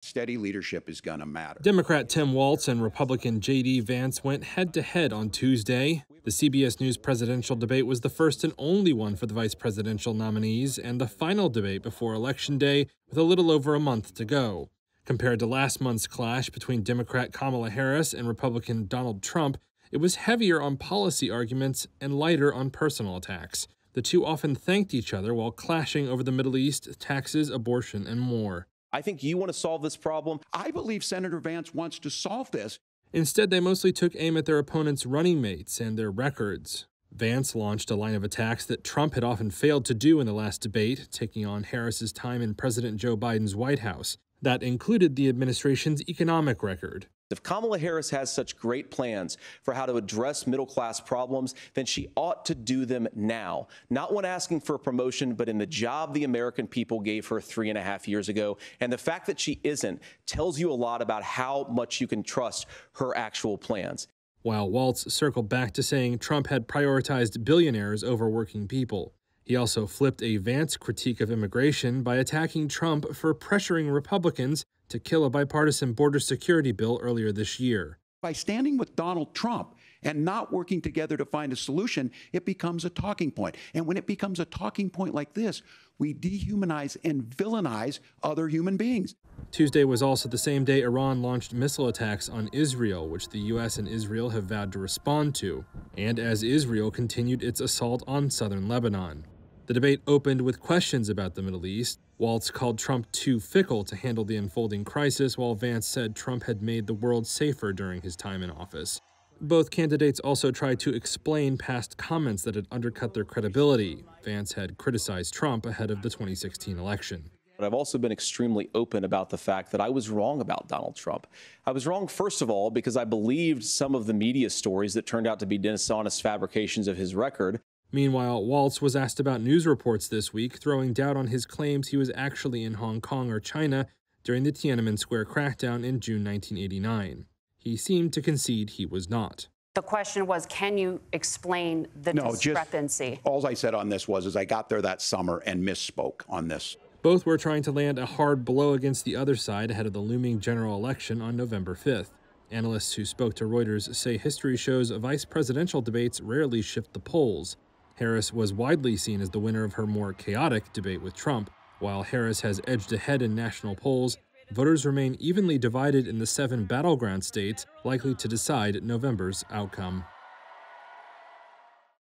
Steady leadership is going to matter. Democrat Tim Walz and Republican J.D. Vance went head-to-head on Tuesday. The CBS News presidential debate was the first and only one for the vice presidential nominees, and the final debate before Election Day, with a little over a month to go. Compared to last month's clash between Democrat Kamala Harris and Republican Donald Trump, it was heavier on policy arguments and lighter on personal attacks. The two often thanked each other while clashing over the Middle East, taxes, abortion, and more. I think you want to solve this problem. I believe Senator Vance wants to solve this. Instead, they mostly took aim at their opponents' running mates and their records. Vance launched a line of attacks that Trump had often failed to do in the last debate, taking on Harris's time in President Joe Biden's White House. That included the administration's economic record. If Kamala Harris has such great plans for how to address middle-class problems, then she ought to do them now. Not when asking for a promotion, but in the job the American people gave her 3.5 years ago. And the fact that she isn't tells you a lot about how much you can trust her actual plans. While Walz circled back to saying Trump had prioritized billionaires over working people. He also flipped a Vance critique of immigration by attacking Trump for pressuring Republicans to kill a bipartisan border security bill earlier this year. By standing with Donald Trump and not working together to find a solution, it becomes a talking point. And when it becomes a talking point like this, we dehumanize and villainize other human beings. Tuesday was also the same day Iran launched missile attacks on Israel, which the U.S. and Israel have vowed to respond to, and as Israel continued its assault on southern Lebanon. The debate opened with questions about the Middle East. Walz called Trump too fickle to handle the unfolding crisis, while Vance said Trump had made the world safer during his time in office. Both candidates also tried to explain past comments that had undercut their credibility. Vance had criticized Trump ahead of the 2016 election. But I've also been extremely open about the fact that I was wrong about Donald Trump. I was wrong, first of all, because I believed some of the media stories that turned out to be dishonest fabrications of his record. Meanwhile, Walz was asked about news reports this week, throwing doubt on his claims he was actually in Hong Kong or China during the Tiananmen Square crackdown in June 1989. He seemed to concede he was not. The question was, can you explain the discrepancy? All I said on this was I got there that summer and misspoke on this. Both were trying to land a hard blow against the other side ahead of the looming general election on November 5th. Analysts who spoke to Reuters say history shows vice presidential debates rarely shift the polls. Harris was widely seen as the winner of her more chaotic debate with Trump. While Harris has edged ahead in national polls, voters remain evenly divided in the 7 battleground states likely to decide November's outcome.